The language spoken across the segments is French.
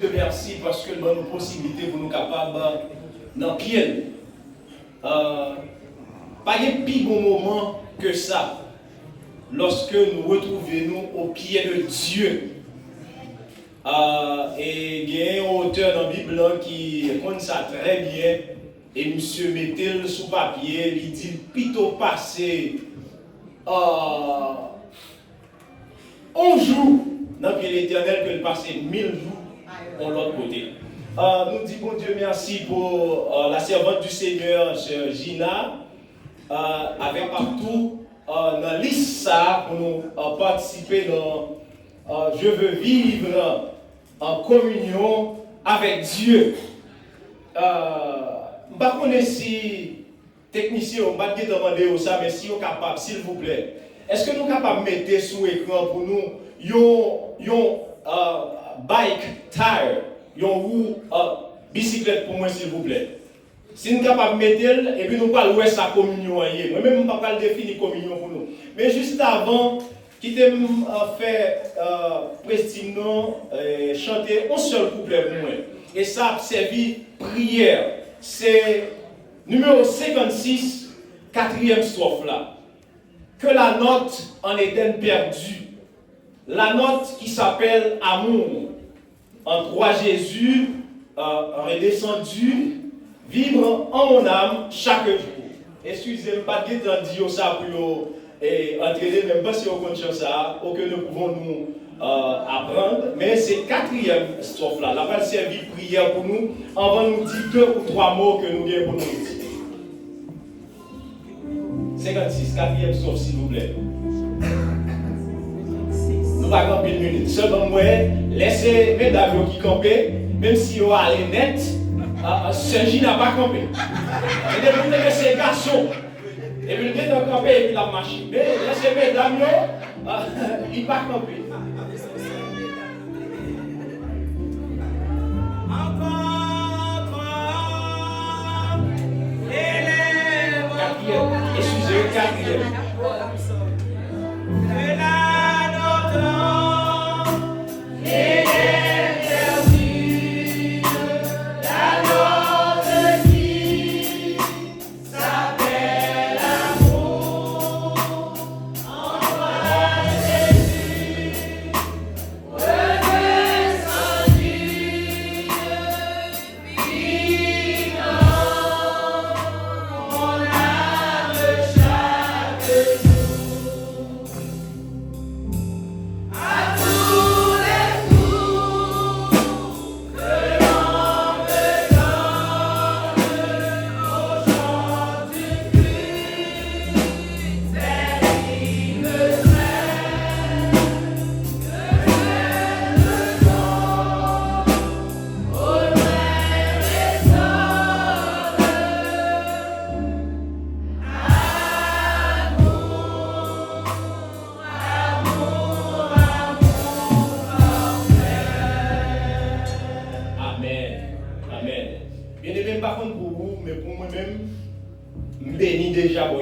Merci parce que nous avons une possibilité pour nous capables dans pied. Pas de plus bon moment que ça lorsque nous retrouvons au pied de Dieu. Et il y a un auteur dans la Bible qui raconte ça très bien. Et monsieur mettait sous papier, il dit plutôt passer 11 jours dans le pied de l'Éternel que de passer 1000 jours de l'autre côté. Nous disons Dieu merci pour la servante du Seigneur, Sœur Gina, avec partout dans la liste ça pour nous participer dans Je veux vivre en communion avec Dieu. Je ne sais pas si technicien, on va demander ça, mais si vous êtes capable, s'il vous plaît, est-ce que nous sommes capables de mettre sur l'écran pour nous un bike tire, une bicyclette pour moi, s'il vous plaît? Si nous sommes capables de mettre, et puis nous allons voir sa communion. Moi-même, je ne vais pas définir communion pour nous. Mais juste avant, qui t'a fait Prestino chanter un seul couplet pour moi. Et ça a servi prière. C'est numéro 56, 4e strophe là. Que la note en est perdue. La note qui s'appelle amour. En toi Jésus, redescendu, vibre en mon âme chaque jour. Excusez-moi, pas de dire ça pour entraîner, même pas si on connaît ça, ou que nous pouvons nous apprendre. Mais c'est 4e strophe là. La va servir prière pour nous. Avant de nous dire 2 ou 3 mots que nous avons pour nous dire. 56, 4e strophe, s'il vous plaît. Nous ne pas camper une minute. Seulement, moi, laissez mes d'avions qui campent, même si on allait net, Sergi n'a pas campé. Et de vous laisser garçon. Et puis, il a campé et puis la machine. Mais laissez mes d'avions, il va camper. Excusez-moi, 4e.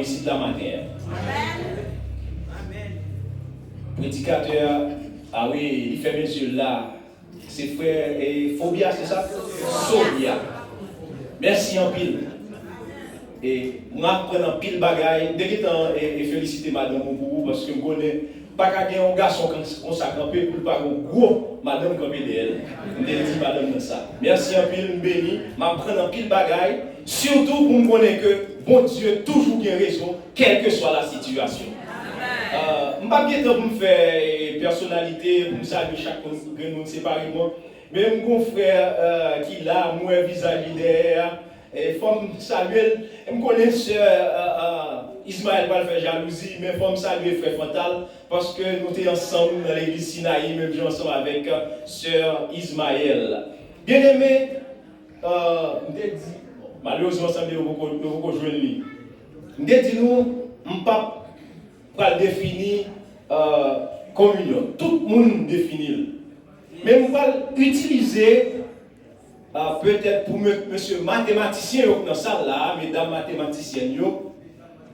Ici de la manière. Amen. Prédicateur, ah oui, il fait mes yeux là. C'est frère et Phobia, c'est ça? Phobia. Merci en pile. Et moi, je prends en pile bagaille. Dès que et féliciter madame pour parce que je connais pas qu'à un garçon qu'on s'accampe pour pas un gros madame comme elle. Je dis madame dans ça. Merci en pile, béni. Je prends en pile bagaille. Surtout pour me connaître que bon Dieu toujours bien raison, quelle que soit la situation. Je ne vais pas pour me faire personnalité, pour me saluer chaque monde séparément. Mais mon frère qui là, moi, visage derrière, il faut me saluer. Je me connais Ismaël va faire jalousie, mais il faut me saluer frère Fantal, parce que nous sommes ensemble dans l'église Sinaï, même ensemble avec sœur Ismaël. Bien aimé, malheureusement, ça ne veut pas jouer lui. Nous disons, nous ne pas définir communion. Tout le monde définit. Mais nous allons utiliser, peut-être pour monsieur mathématicien dans la salle là, mesdames mathématiciennes, yo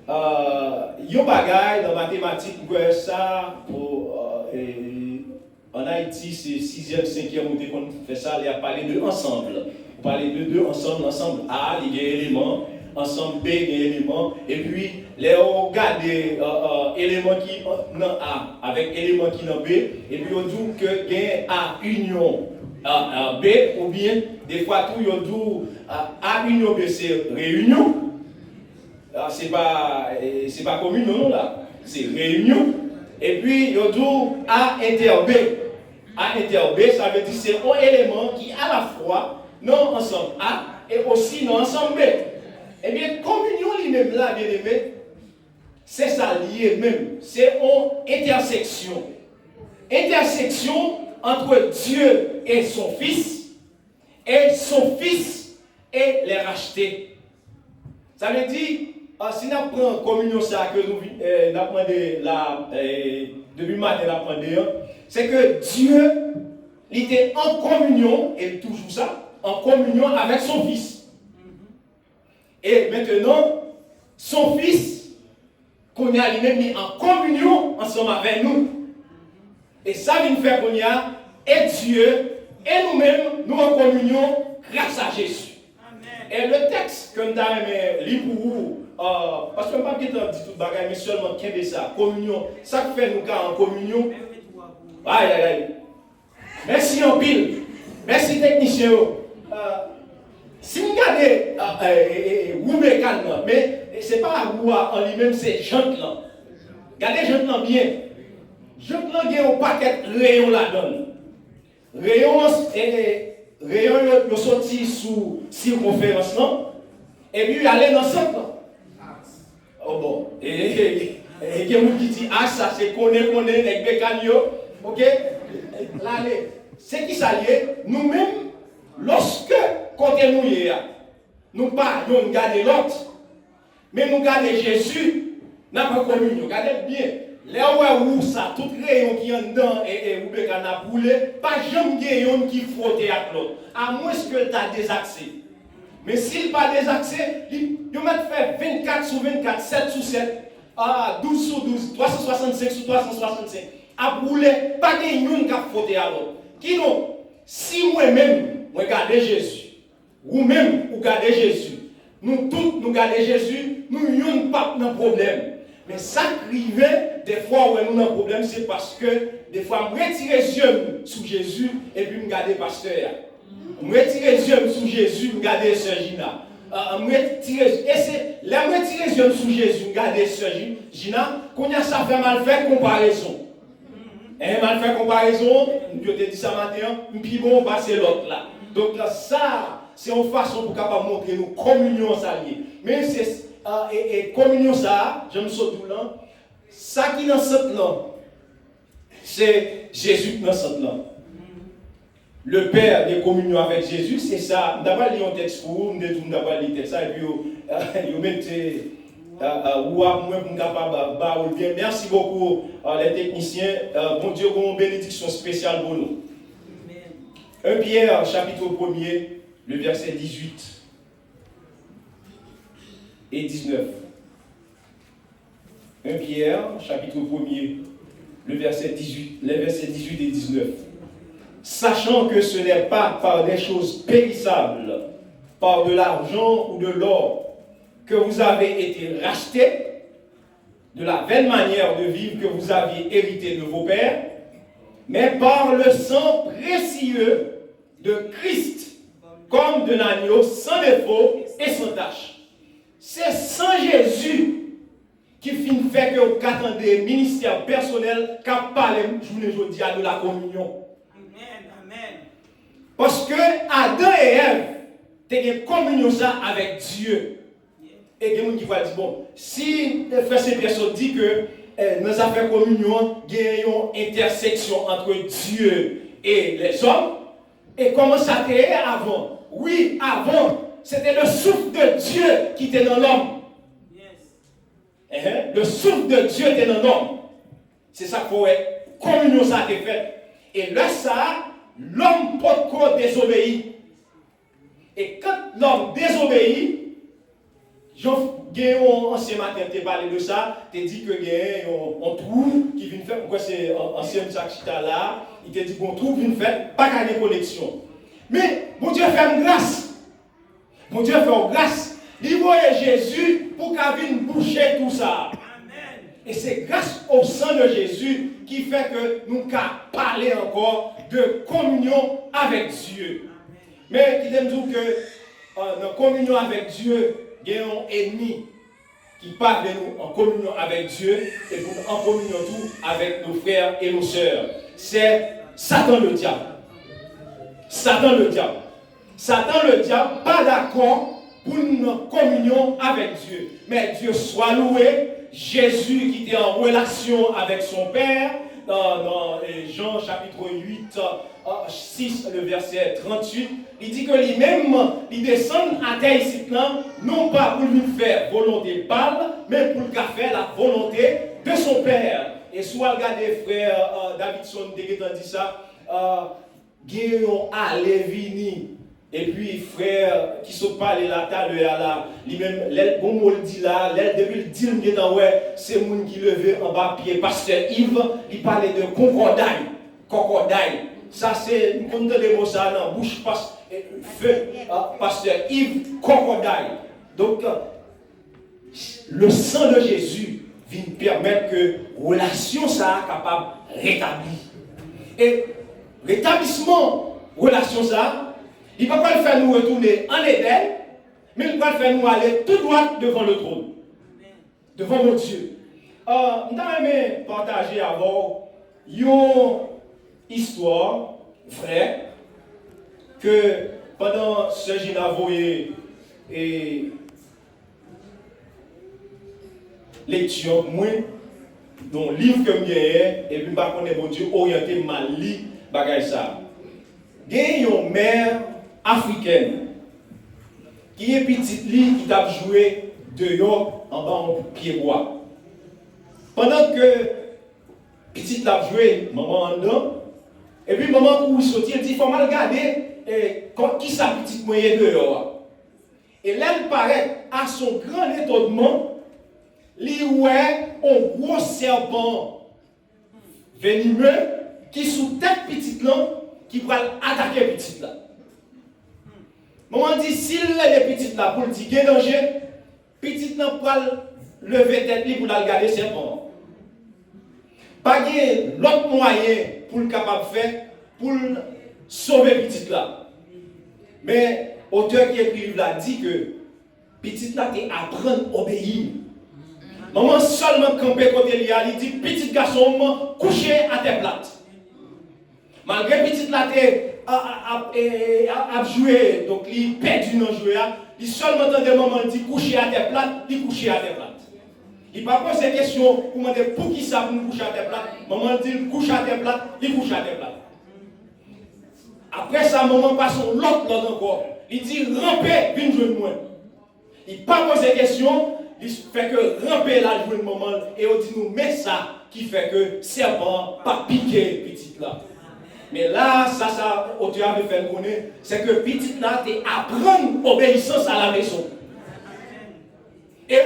bagaille dans mathématiques, ça pour en Haïti, c'est 6e, 5e, on fait ça, il y a parlé de ensemble. On parlait de deux ensemble, ensemble A, il y a des éléments, ensemble B, il y a des éléments, et puis, les on regarde éléments qui dans A avec éléments qui dans B, et puis on dit que il y a A union B, ou bien, des fois, tout, on dit A union B, c'est réunion. C'est pas commune, non, là. C'est réunion. Et puis, il y a A inter B. A inter B, ça veut dire que c'est un élément qui, à la fois, non ensemble A et aussi non ensemble B. Eh bien, communion lui-même, là, bien aimé, c'est ça lié même. C'est une intersection. Intersection entre Dieu et son Fils et les rachetés. Ça veut dire, si nous prenons communion, ça que nous avons demandé depuis matin, c'est que Dieu il était en communion, et toujours ça, en communion avec son Fils. Et maintenant, son Fils, qu'on a lui-même mis en communion ensemble avec nous. Et ça vient faire qu'on y a, et Dieu, et nous-mêmes, nous en communion grâce à Jésus. Et le texte que nous avons lu pour vous, parce que je ne vais pas dire tout le bagage, mais seulement qu'est-ce que ça, communion, ça fait nous en communion. Aïe, aïe, aïe. Merci en pile. Merci technicien. Si vous regardez Roumécan, mais ce n'est pas Roua en lui-même, c'est Jean-Clan. Regardez Jean-Clan bien. Jean-Clan il y a un paquet de rayons là-dedans. Rayon, il sorti sous circonférence, non? Et puis il allait dans ce temps. Oh bon. Et il y a des gens qui disent, ah ça c'est connaît, avec Bécanio. Ok? Là, c'est qui ça y est? Nous-mêmes, lorsque, quand nous y est, nous pas, nous gardons l'autre, mais nous gardons Jésus, nous n'avons pas communion. Regardez bien. Là où ça, tout rayon qui est dedans et où il a boulé, pas jamais un qui frotte avec l'autre. À moins que tu as des accès. Mais s'il n'a pas des accès, il va faire 24 sur 24, 7 sur 7, 12 sur 12, 365 sur 365. À brûler, pas de yon qui a frotté à l'autre. Qui non? Si moi-même, je garde Jésus, ou même, vous gardez Jésus, nous tous, nous gardons Jésus, nous n'avons pas de problème. Mais ça qui arrive, des fois où nous avons un problème, c'est parce que des fois, je retire les yeux sous Jésus et puis je garde le pasteur. Je retire les yeux sous Jésus, je garde Sœur Gina. Je retire les yeux sous Jésus, je garde Sœur Gina. Quand ça fait mal faire comparaison. Mal faire comparaison, je te dis ça matin, puis bon, on passe l'autre là. Donc là, ça, c'est une façon pour capable montrer nos communions alliées. Mais c'est et communion ça, je me saute tout là. Ça qui est dans cette là, c'est Jésus dans cette là. Le Père des communions avec Jésus, c'est ça. D'abord, il y a un texte pour vous, d'abord, il y a ça, et puis, vous mettez, merci beaucoup, les techniciens. Bon Dieu, une bénédiction spéciale pour nous. 1 Pierre, chapitre 1er, le verset 18 et 19. 1 Pierre, chapitre 1er, le verset 18, les versets 18 et 19. Sachant que ce n'est pas par des choses périssables, par de l'argent ou de l'or, que vous avez été rachetés, de la vaine manière de vivre que vous aviez hérité de vos pères, mais par le sang précieux de Christ, comme d'un agneau sans défaut et sans tache. C'est sans Jésus qui fait que vous attendez ministère personnel qui parle journée de la communion. Parce que Adam et Ève, tu as une communion ça avec Dieu. Et il y a des gens qui vont dire, bon, si ces personnes disent que dans affaires communion, il y a une intersection entre Dieu et les hommes, et comment ça était avant? Oui, avant, c'était le souffle de Dieu qui était dans l'homme. Le souffle de Dieu était dans l'homme. C'est ça pour communion ça a été fait. Et là, ça, l'homme peut désobéir. Et quand l'homme désobéit, un ancien matin, tu as parlé de ça, tu as dit que il y a un trou qui vient faire, pourquoi c'est ancien Chakchita là, il t'a dit qu'on trou vient faire, pas qu'à des connexions. Mais, mon Dieu fait une grâce. Mon Dieu fait une grâce. Il voyait Jésus pour qu'il vienne boucher tout ça. Et c'est grâce au sang de Jésus qui fait que nous pouvons parler encore de communion avec Dieu. Mais il aime dire que dans la communion avec Dieu, il y a un ennemi qui parle de nous en communion avec Dieu et en communion tout avec nos frères et nos sœurs. C'est Satan le diable. Satan le diable. Satan le diable, pas d'accord pour une communion avec Dieu. Mais Dieu soit loué. Jésus qui était en relation avec son Père, dans Jean chapitre 8, 6, le verset 38, il dit que lui-même, il descend à terre ici, non pas pour lui faire volonté Pâle, mais pour faire la volonté de son Père. Et soit regardez frère Davidson, dès qu'il a dit ça, Guillaume a Lévini. Et puis, frère, qui se parle là, là, lui-même, bon mot le dit là, depuis le dit, c'est le monde qui levait en bas pied. Pasteur Yves, il parlait de concordaille. Concordaille. Ça, c'est, nous comptons les mots ça dans la bouche, pasteur Yves, concordaille. Donc, le sang de Jésus vient permettre que la relation soit capable de rétablir. Et rétablissement, relation ça, il ne va pas le faire nous retourner en Éden, mais il va le faire nous aller tout droit devant le trône, devant mon Dieu. Nous avons aimé partager avant une histoire vraie que pendant ce Ginavoye et lecture, moi, dans le livre que j'ai, et puis par contre, mon Dieu, orienté mal li bagay ça. Il y a une mère africaine qui est petite li qui t'a joué dehors en bas en pied bois. Pendant que petite l'a joué, maman en dedans, et puis maman où il sortit, elle dit il faut mal regarder qui sa petite moyenne dehors. Et là, elle paraît à son grand étonnement, il ouais un gros serpent venimeux qui sous tête petite là, qui va attaquer petite là. Maman dit, s'il est petite là pour le dire, il y a danger, petite là pour lever tête pour la regarder serpent. Pas de l'autre moyen pour le capable de faire pour sauver petite là. Mais l'auteur qui écrit le livre là dit que petite là t'es apprendre à obéir. Maman seulement campé côté lui, il dit petit garçon couché à tes plates. Malgré petite là t'es à jouer, donc il perdu dans jouer, il seulement dans des moments il dit couché à tes plates, il couché à tes plates. Il pas poser question pour demander pour qui ça pour coucher à tes plates. Maman dit couche à tes plates, il couche à tes plates. Après ça, maman passe l'autre encore. Il dit ramper, viens jouer de moi. Il pas poser question. Il fait que ramper la joue de maman et on dit nous mais ça qui fait que serpent pas piquer petite là. Mais là ça auteur me fait connaître c'est que petite là t'es apprendre obéissance à la maison. Et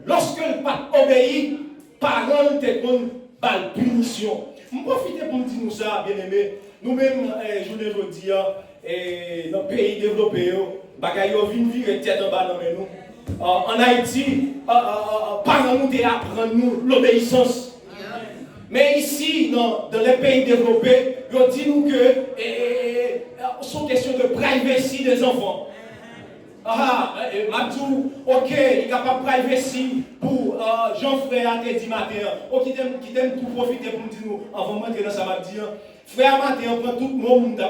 lorsque le pas obéit, parents te donnent par punition. Je profite pour me dire ça, bien aimé. Nous-mêmes, je le dis, dans le pays développé, bagaille vient vivre tête en bas dans nous. En Haïti, parents nous apprennent nous l'obéissance. Mais ici, dans les pays développés, ils disent nous que c'est une question de privacy des enfants. Mabdou, ok, il est capable de privacy pour Jean-Frère à dit matin. Ok, qui t'aime tout profiter pour me dire nous, avant de rentrer dans ça, m'a dit, frère matin, on prend tout le monde,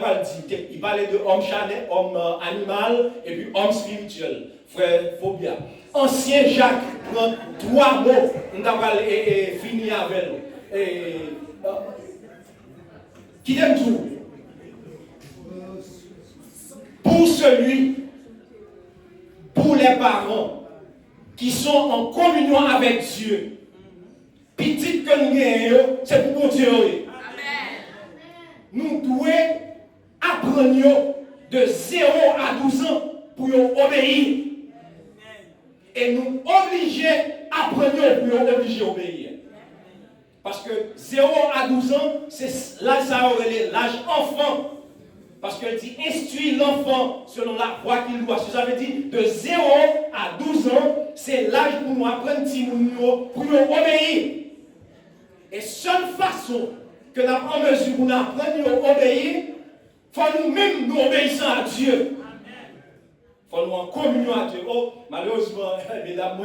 il parlait de homme charnel, homme animal, et puis homme spirituel. Frère Phobia. Ancien Jacques prend 3 mots, on a parlé et fini avec. Qui t'aime tout? Pour celui, pour les parents qui sont en communion avec Dieu, petit que nous gagnons, c'est pour Dieu. Nous devons apprendre de 0 à 12 ans pour obéir. Et nous obliger à apprendre pour obliger à obéir. Parce que 0 à 12 ans, c'est l'âge l'âge enfant. Parce qu'elle dit instruire l'enfant selon la voie qu'il doit. Ça veut dire de 0 à 12 ans, c'est l'âge pour nous apprendre pour nous obéir. Et seule façon que nous avons en mesure pour nous apprendre à obéir, il faut nous-mêmes nous obéissons à Dieu. Il faut nous en communion à Dieu. Oh, malheureusement, mesdames,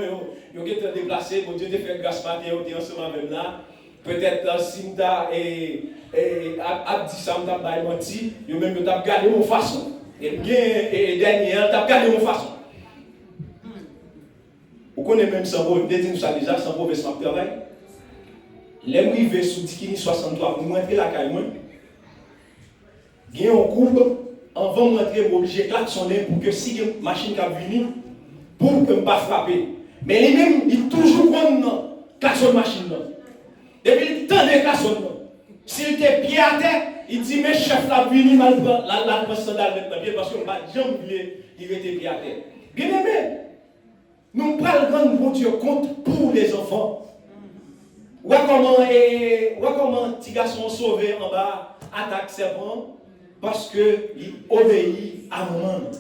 vous avez été déplacés, pour Dieu te fait grâce matin, vous êtes ensemble avec là. Peut-être si vous avez dit ça, vous avez menti, vous même vous avez gardé mon façon. Et dernier, vous avez gardé mon façon. Vous connaissez même sans vous dites ça déjà, sans mauvais travail. Les arrivés sous Dikini 63, vous rentrez la caille, il y a un couple, avant de rentrer, vous obligez de klaxonner pour que si une machine qui a venu, pour que ne pas frapper. Mais lui-même, il toujours prend klaxon machine. Depuis le temps de klaxon, s'il était pied à terre, il dit, mes chefs la venu, mal la sandale maintenant, parce qu'on ne va jamais il était pied à terre. Bien aimé, nous parlons de Dieu compte pour les enfants. Voilà comment petit garçon sauvé en bas attaque serpent parce qu'il obéit à maman.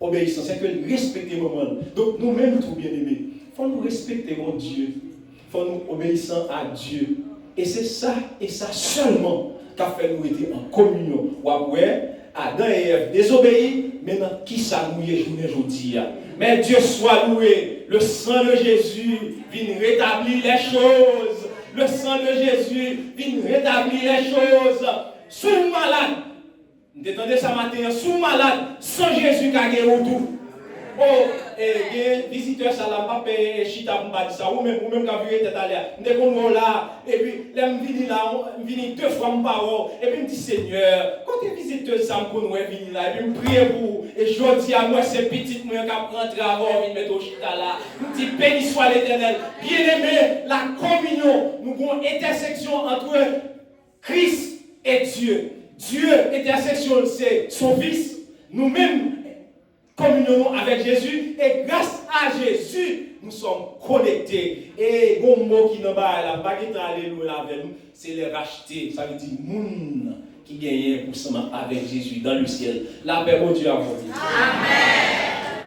Obéissance, c'est que respecter maman. Donc nous-mêmes, tout bien aimés, il faut nous respecter mon Dieu. Il faut nous obéir à Dieu. Et c'est ça et ça seulement qu'a fait nous être en communion. Ouais, Adam et Ève désobéis, maintenant qui ça nous est aujourd'hui. Mais Dieu soit loué, le sang de Jésus vient rétablir les choses. Le sang de Jésus vient rétablir les choses. Sous malade, vous entendez ça matin, sous malade, sans Jésus qui a gagné tout. Oh, et visiteur ça l'a pas payé chita pour pas dire ça ou même qui a vu tête à l'air. Dès qu'on là et puis là me vini là, me vini 2 fois par et puis me dit Seigneur, quand tu visiteur ça me connaît vini là et puis me prier pour et je dis à moi c'est petite moi qui rentrer avant venir mettre au chita là. Me dit béni soit l'Éternel. Bien-aimé, la communion, nous avons une intersection entre Christ et Dieu. Dieu, intersection, c'est son Fils. Nous-mêmes communion avec Jésus et grâce à Jésus, nous sommes connectés. Et bon mot qui n'a pas la baguette alléluia avec nous, c'est les racheter. Ça veut dire moun qui gagne pour avec Jésus dans le ciel. La paix au Dieu à vous. Amen.